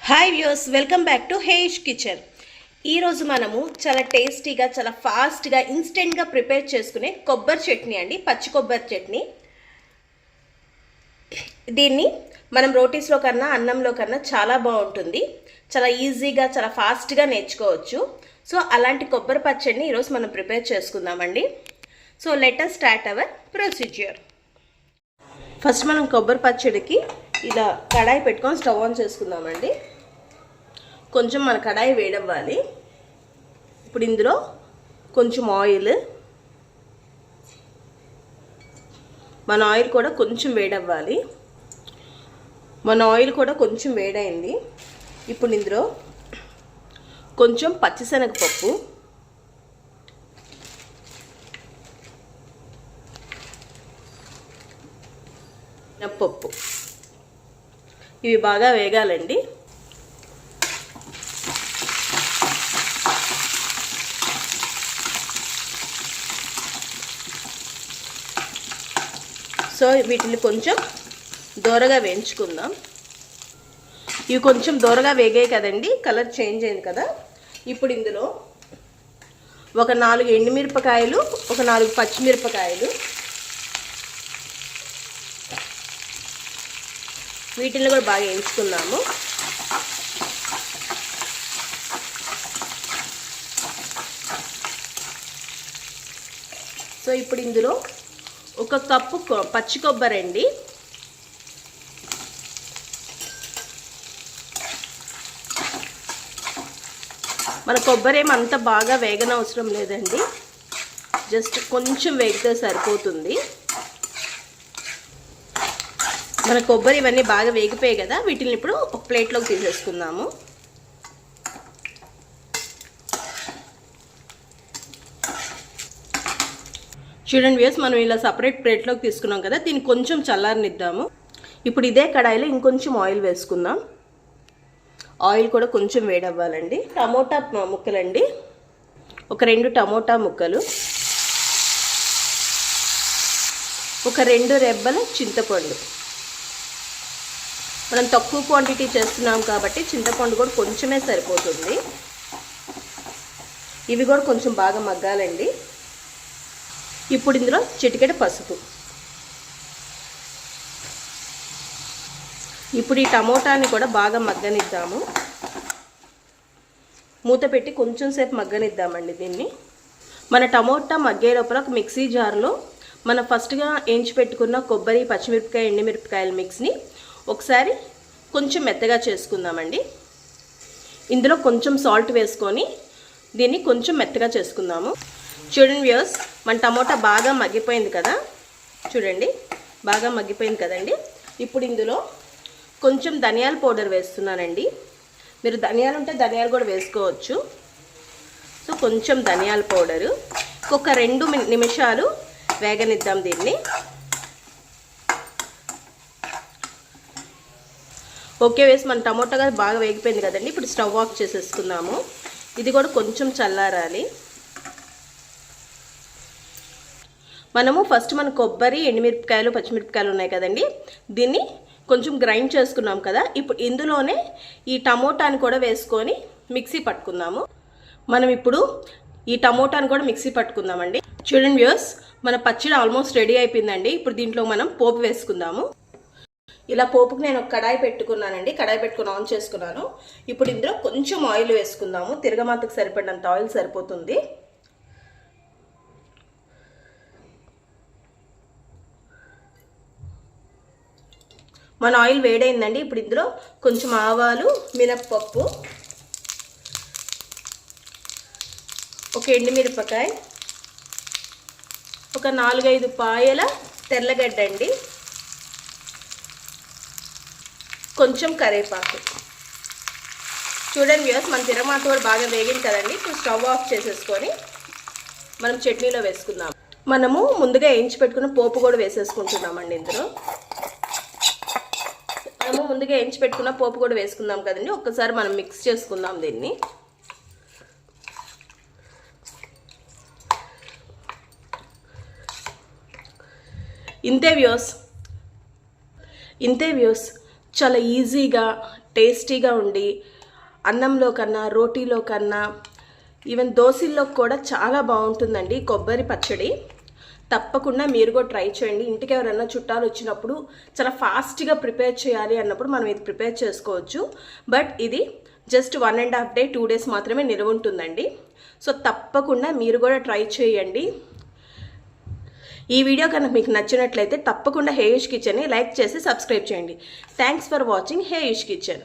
Hi views, welcome back to Hesh Kitchen. ఈరోజు మనము చాలా టేస్టీగా, చాలా ఫాస్ట్గా, ఇన్స్టెంట్గా ప్రిపేర్ చేసుకునే కొబ్బరి చట్నీ అండి, పచ్చి కొబ్బరి చట్నీ. దీన్ని మనం రోటీస్లో కన్నా అన్నంలో కన్నా చాలా బాగుంటుంది. చాలా ఈజీగా, చాలా ఫాస్ట్గా నేర్చుకోవచ్చు. సో అలాంటి కొబ్బరి పచ్చడిని ఈరోజు మనం ప్రిపేర్ చేసుకుందామండి. So let us start our procedure. First మనం కొబ్బరి పచ్చడికి ఇలా కడాయి పెట్టుకొని స్టవ్ ఆన్ చేసుకుందామండి. కొంచెం మన కడాయి వేడవ్వాలి. ఇప్పుడు ఇందులో కొంచెం ఆయిల్, మన ఆయిల్ కూడా కొంచెం వేడవ్వాలి. మన ఆయిల్ కూడా కొంచెం వేడైంది. ఇప్పుడు ఇందులో కొంచెం పచ్చిశనగపప్పు, మినప్పప్పు, ఇవి బాగా వేగాలండి. సో వీటిని కొంచెం దోరగా వేయించుకుందాం. ఇవి కొంచెం దోరగా వేగాయి కదండి, కలర్ చేంజ్ అయింది కదా. ఇప్పుడు ఇందులో ఒక 4 ఎండుమిరపకాయలు, ఒక 4 పచ్చిమిరపకాయలు, వీటిని కూడా బాగా వేయించుకుందాము. సో ఇప్పుడు ఇందులో 1 కప్పు పచ్చి కొబ్బరి అండి. మన కొబ్బరి ఏమంత బాగా వేగనవసరం లేదండి, జస్ట్ కొంచెం వేగితే సరిపోతుంది. మన కొబ్బరి ఇవన్నీ బాగా వేగిపోయాయి కదా, వీటిని ఇప్పుడు ఒక ప్లేట్లోకి తీసేసుకుందాము. చూడండి వ్యూస్, మనం ఇలా సపరేట్ ప్లేట్లోకి తీసుకున్నాం కదా, దీన్ని కొంచెం చల్లారనిద్దాము. ఇప్పుడు ఇదే కడాయిలో ఇంకొంచెం ఆయిల్ వేసుకుందాం. ఆయిల్ కూడా కొంచెం వేడవ్వాలండి. టమోటా ముక్కలండి, ఒక 2 టమోటా ముక్కలు, ఒక 2 రెబ్బల చింతపండు. మనం తక్కువ క్వాంటిటీ చేస్తున్నాం కాబట్టి చింతపండు కూడా కొంచెమే సరిపోతుంది. ఇవి కూడా కొంచెం బాగా మగ్గాలండి. ఇప్పుడు ఇందులో చిటికెడు పసుపు. ఇప్పుడు ఈ టమోటాని కూడా బాగా మగ్గనిద్దాము. మూత పెట్టి కొంచెం సేపు మగ్గనిద్దామండి దీన్ని. మన టమోటా మగ్గే లోపల ఒక మిక్సీ జార్లో మనం ఫస్ట్గా వేయించి పెట్టుకున్న కొబ్బరి, పచ్చిమిరపకాయ, ఎండుమిరపకాయల మిక్స్ని ఒకసారి కొంచెం మెత్తగా చేసుకుందామండి. ఇందులో కొంచెం సాల్ట్ వేసుకొని దీన్ని కొంచెం మెత్తగా చేసుకుందాము. చూడండి వ్యూస్, మన టమోటా బాగా మగ్గిపోయింది కదా, చూడండి బాగా మగ్గిపోయింది కదండి. ఇప్పుడు ఇందులో కొంచెం ధనియాల పౌడర్ వేస్తున్నానండి. మీరు ధనియాలు ఉంటే ధనియాలు కూడా వేసుకోవచ్చు. సో కొంచెం ధనియాల పౌడరు, ఒక 2 నిమిషాలు వేగనిద్దాం దీన్ని. ఓకే వేసి మన టమోటా బాగా వేగిపోయింది కదండి. ఇప్పుడు స్టవ్ ఆఫ్ చేసేసుకుందాము. ఇది కూడా కొంచెం చల్లారాలి. మనము ఫస్ట్ మన కొబ్బరి, ఎండుమిరపకాయలు, పచ్చిమిరపకాయలు ఉన్నాయి కదండి, దీన్ని కొంచెం గ్రైండ్ చేసుకున్నాం కదా. ఇప్పుడు ఇందులోనే ఈ టమోటాని కూడా వేసుకొని మిక్సీ పట్టుకుందాము. మనం ఇప్పుడు ఈ టమోటాని కూడా మిక్సీ పట్టుకుందామండి. చూడండి వ్యూస్, మన పచ్చడి ఆల్మోస్ట్ రెడీ అయిపోయిందండి. ఇప్పుడు దీంట్లో మనం పోపు వేసుకుందాము. ఇలా పోపుకి నేను ఒక కడాయి పెట్టుకున్నానండి. కడాయి పెట్టుకుని ఆన్ చేసుకున్నాను. ఇప్పుడు ఇందులో కొంచెం ఆయిల్ వేసుకుందాము. తిరగమాతకు సరిపడినంత ఆయిల్ సరిపోతుంది. మన ఆయిల్ వేడైందండి. ఇప్పుడు ఇందులో కొంచెం ఆవాలు, మినప్పప్పు, ఒక ఎండుమిరపకాయ, ఒక 4-5 పాయల తెల్లగడ్డ అండి, కొంచెం కరివేపాకు. చూడండి వ్యూస్, మన తిరమాత కూడా బాగా వేగింది కదండి. ఇప్పుడు స్టవ్ ఆఫ్ చేసేసుకొని మనం చట్నీలో వేసుకుందాం. మనము ముందుగా వేయించి పెట్టుకున్న పోపు కూడా వేసేసుకుంటున్నామండి. ఇందులో మనము ముందుగా వేయించి పెట్టుకున్న పోపు కూడా వేసుకుందాం కదండి. ఒక్కసారి మనం మిక్స్ చేసుకుందాం దీన్ని. ఇంతే వ్యూస్, చాలా ఈజీగా టేస్టీగా ఉండి అన్నంలో కన్నా రోటీలో కన్నా ఈవెన్ దోశల్లో కూడా చాలా బాగుంటుందండి కొబ్బరి పచ్చడి. తప్పకుండా మీరు కూడా ట్రై చేయండి. ఇంటికి ఎవరైనా చుట్టాలు వచ్చినప్పుడు చాలా ఫాస్ట్గా ప్రిపేర్ చేయాలి అన్నప్పుడు మనం ఇది ప్రిపేర్ చేసుకోవచ్చు. బట్ ఇది జస్ట్ 1.5 డే 2 డేస్ మాత్రమే నిల్వ ఉంటుందండి. సో తప్పకుండా మీరు కూడా ట్రై చేయండి. ఈ వీడియో కనుక మీకు నచ్చినట్లయితే తప్పకుండా హేయుష్ కిచెన్ని లైక్ చేసి సబ్స్క్రైబ్ చేయండి. Thanks for watching Hayush kitchen.